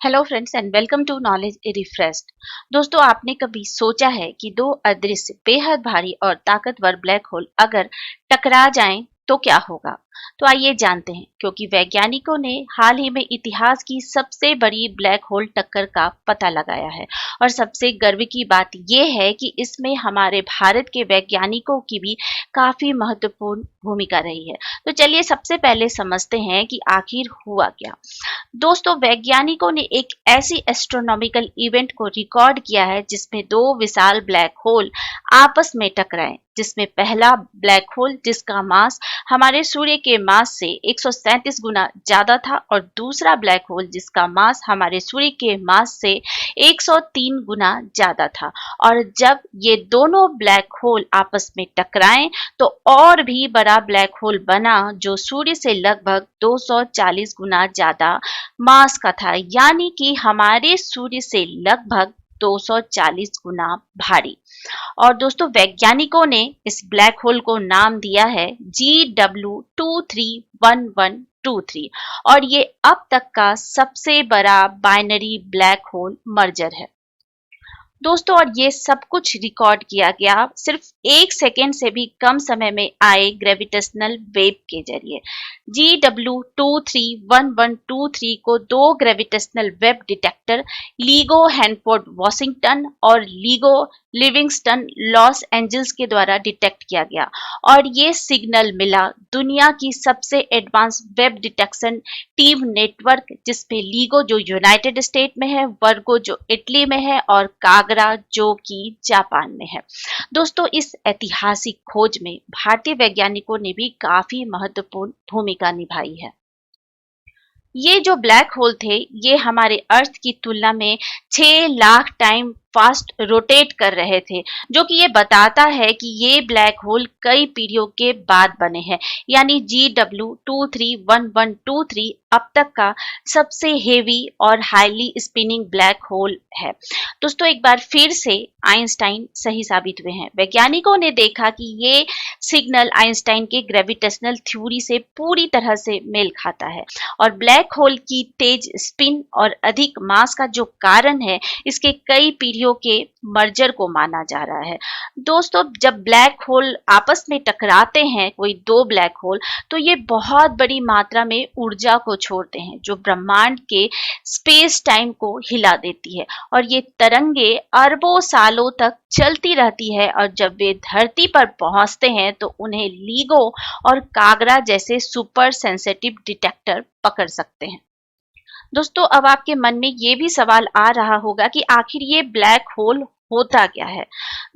Hello friends and welcome to knowledge refreshed. दोस्तों, आपने कभी सोचा है कि दो अदृश्य बेहद भारी और ताकतवर ब्लैक होल अगर टकरा जाएं तो क्या होगा? तो आइए जानते हैं, क्योंकि वैज्ञानिकों ने हाल ही में इतिहास की सबसे बड़ी ब्लैक होल टक्कर का पता लगाया है। और सबसे गर्व की बात यह है कि इसमें हमारे भारत के वैज्ञानिकों की भी काफी महत्वपूर्ण भूमिका रही है। तो चलिए सबसे पहले समझते हैं कि आखिर हुआ क्या। दोस्तों, वैज्ञानिकों ने एक ऐसी एस्ट्रोनॉमिकल इवेंट को रिकॉर्ड किया है जिसमें दो विशाल ब्लैक होल आपस में टकराए, जिसमें पहला ब्लैक होल जिसका मास हमारे सूर्य के मास से 137 गुना ज्यादा था और दूसरा ब्लैक होल जिसका मास हमारे सूर्य के मास से 103 गुना ज्यादा था। और जब ये दोनों ब्लैक होल आपस में टकराए तो और भी बड़ा ब्लैक होल बना जो सूर्य से लगभग 240 गुना ज्यादा मास का था, यानी कि हमारे सूर्य से लगभग 240 गुना भारी। और दोस्तों, वैज्ञानिकों ने इस ब्लैक होल को नाम दिया है GW231123 और ये अब तक का सबसे बड़ा बाइनरी ब्लैक होल मर्जर है। दोस्तों, और ये सब कुछ रिकॉर्ड किया गया सिर्फ 1 सेकेंड से भी कम समय में आए ग्रेविटेशनल वेव के जरिए। GW231123 को दो gravitational wave detector LIGO Hanford Washington और लीगो लिविंगस्टन लॉस एंजल्स के द्वारा डिटेक्ट किया गया और ये सिग्नल मिला दुनिया की सबसे advance web detection team network, जिसमें लीगो जो यूनाइटेड स्टेट में है, वर्गो जो इटली में है और कागरा जो कि जापान में है। दोस्तों, इस ऐतिहासिक खोज में भारतीय वैज्ञानिकों ने भी काफी महत्वपूर्ण भूमिका निभाई है। ये जो ब्लैक होल थे, ये हमारे अर्थ की तुलना में 6 लाख टाइम फास्ट रोटेट कर रहे थे, जो कि ये बताता है कि ये ब्लैक होल कई पीढ़ियों के बाद बने हैं। यानी GW231123 अब तक का सबसे हेवी और हाईली स्पिनिंग ब्लैक होल है। दोस्तों, एक बार फिर से आइंस्टाइन सही साबित हुए हैं। वैज्ञानिकों ने देखा कि ये सिग्नल आइंस्टाइन के ग्रेविटेशनल थ्योरी से पूरी तरह से मेल खाता है और ब्लैक होल की तेज स्पिन और अधिक मास का जो कारण है, इसके कई पीढ़ियों के मर्जर को माना जा रहा है। दोस्तों, जब ब्लैक होल आपस में टकराते हैं, कोई दो ब्लैक होल, तो ये बहुत बड़ी मात्रा में ऊर्जा को छोड़ते हैं जो ब्रह्मांड के स्पेस टाइम को हिला देती है और ये तरंगे अरबों सालों तक चलती रहती है और जब वे धरती पर पहुंचते हैं तो उन्हें लीगो और कागरा जैसे सुपर सेंसिटिव डिटेक्टर पकड़ सकते हैं। दोस्तों, अब आपके मन में ये भी सवाल आ रहा होगा कि आखिर ये ब्लैक होल होता क्या है।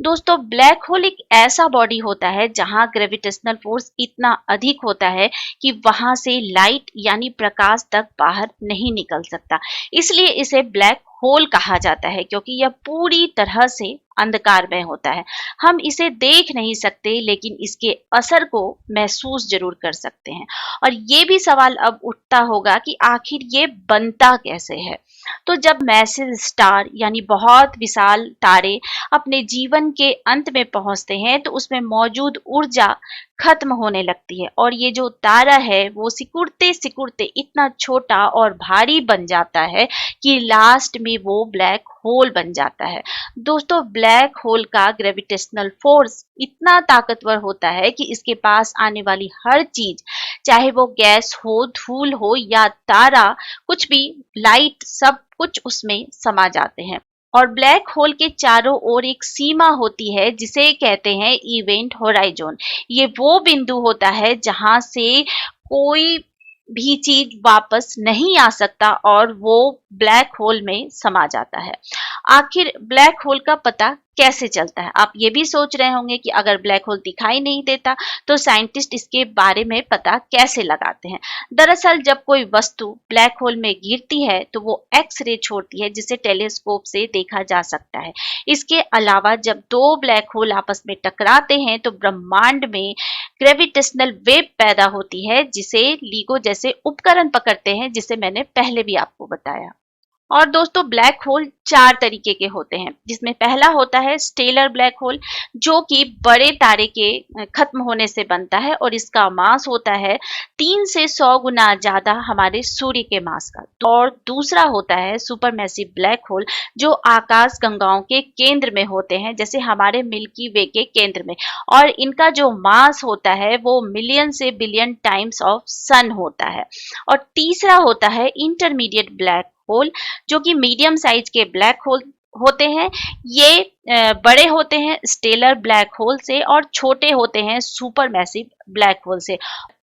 दोस्तों, ब्लैक होल एक ऐसा बॉडी होता है जहां ग्रेविटेशनल फोर्स इतना अधिक होता है कि वहां से लाइट यानी प्रकाश तक बाहर नहीं निकल सकता। इसलिए इसे ब्लैक होल कहा जाता है, क्योंकि यह पूरी तरह से अंधकारमय होता है। हम इसे देख नहीं सकते, लेकिन इसके असर को महसूस जरूर कर सकते हैं। और ये भी सवाल अब उठता होगा कि आखिर ये बनता कैसे है। तो जब मैसिव स्टार यानी बहुत विशाल तारे अपने जीवन के अंत में पहुंचते हैं तो उसमें मौजूद ऊर्जा खत्म होने लगती है और ये जो तारा है वो सिकुड़ते सिकुड़ते इतना छोटा और भारी बन जाता है कि लास्ट में वो ब्लैक होल बन जाता है। दोस्तों, ब्लैक होल का ग्रेविटेशनल फोर्स इतना ताकतवर होता है कि इसके पास आने वाली हर चीज, चाहे वो गैस हो, धूल हो या तारा, कुछ भी, लाइट, सब कुछ उसमें समा जाते हैं। और ब्लैक होल के चारों ओर एक सीमा होती है जिसे कहते हैं इवेंट होराइजन। ये वो बिंदु होता है जहां से कोई भी चीज वापस नहीं आ सकता और वो ब्लैक होल में समा जाता है। आखिर ब्लैक होल का पता कैसे चलता है? आप ये भी सोच रहे होंगे कि अगर ब्लैक होल दिखाई नहीं देता तो साइंटिस्ट इसके बारे में पता कैसे लगाते हैं। दरअसल जब कोई वस्तु ब्लैक होल में गिरती है तो वो एक्स रे छोड़ती है, जिसे टेलीस्कोप से देखा जा सकता है। इसके अलावा जब दो ब्लैक होल आपस में टकराते हैं तो ब्रह्मांड में ग्रेविटेशनल वेव पैदा होती है, जिसे लीगो जैसे उपकरण पकड़ते हैं, जिसे मैंने पहले भी आपको बताया। और दोस्तों ब्लैक होल चार तरीके के होते हैं, जिसमें पहला होता है स्टेलर ब्लैक होल, जो कि बड़े तारे के खत्म होने से बनता है और इसका मास होता है 3 से 100 गुना ज्यादा हमारे सूर्य के मास का। और दूसरा होता है सुपरमैसिव ब्लैक होल, जो आकाश गंगाओं के केंद्र में होते हैं, जैसे हमारे मिल्की वे के केंद्र में, और इनका जो मास होता है वो मिलियन से बिलियन टाइम्स ऑफ सन होता है। और तीसरा होता है इंटरमीडिएट ब्लैक होल, जो कि मीडियम साइज के ब्लैक होल होते हैं। ये बड़े होते हैं स्टेलर ब्लैक होल से और छोटे होते हैं सुपरमैसिव ब्लैक होल से,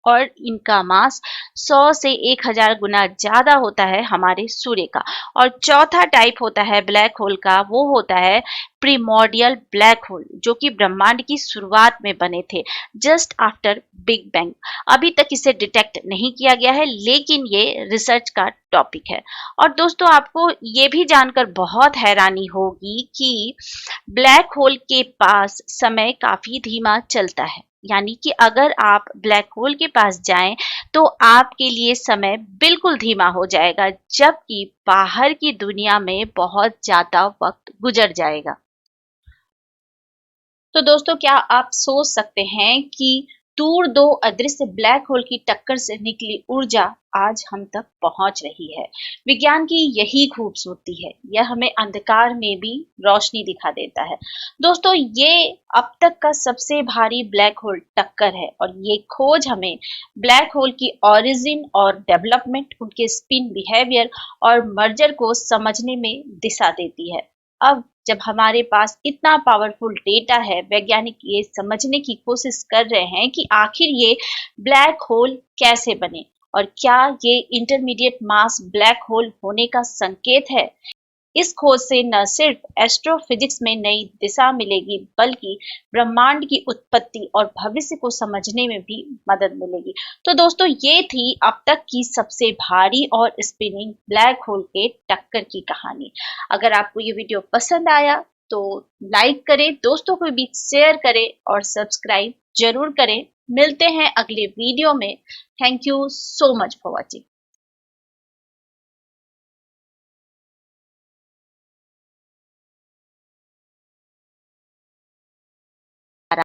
और इनका मास 100 से 1000 गुना ज्यादा होता है हमारे सूर्य का। और चौथा टाइप होता है ब्लैक होल का, वो होता है प्रीमोर्डियल ब्लैक होल, जो कि ब्रह्मांड की शुरुआत में बने थे, जस्ट आफ्टर बिग बैंग। अभी तक इसे डिटेक्ट नहीं किया गया है, लेकिन ये रिसर्च का टॉपिक है। और दोस्तों आपको ये भी जानकर बहुत हैरानी होगी कि ब्लैक होल के पास समय काफी धीमा चलता है। यानी कि अगर आप ब्लैक होल के पास जाएं तो आपके लिए समय बिल्कुल धीमा हो जाएगा, जबकि बाहर की दुनिया में बहुत ज्यादा वक्त गुजर जाएगा। तो दोस्तों क्या आप सोच सकते हैं कि दूर दो अदृश्य ब्लैक होल की टक्कर से निकली ऊर्जा आज हम तक पहुंच रही है। विज्ञान की यही खूबसूरती है, यह हमें अंधकार में भी रोशनी दिखा देता है। दोस्तों ये अब तक का सबसे भारी ब्लैक होल टक्कर है, और ये खोज हमें ब्लैक होल की ओरिजिन और डेवलपमेंट, उनके स्पिन बिहेवियर और मर्जर को समझने में दिशा देती है। अब जब हमारे पास इतना पावरफुल डेटा है, वैज्ञानिक ये समझने की कोशिश कर रहे हैं कि आखिर ये ब्लैक होल कैसे बने, और क्या ये इंटरमीडिएट मास ब्लैक होल होने का संकेत है। इस खोज से न सिर्फ एस्ट्रोफिजिक्स में नई दिशा मिलेगी, बल्कि ब्रह्मांड की उत्पत्ति और भविष्य को समझने में भी मदद मिलेगी। तो दोस्तों ये थी अब तक की सबसे भारी और स्पिनिंग ब्लैक होल के टक्कर की कहानी। अगर आपको ये वीडियो पसंद आया तो लाइक करें, दोस्तों को भी शेयर करें और सब्सक्राइब जरूर करें। मिलते हैं अगले वीडियो में। Thank you so much for watching.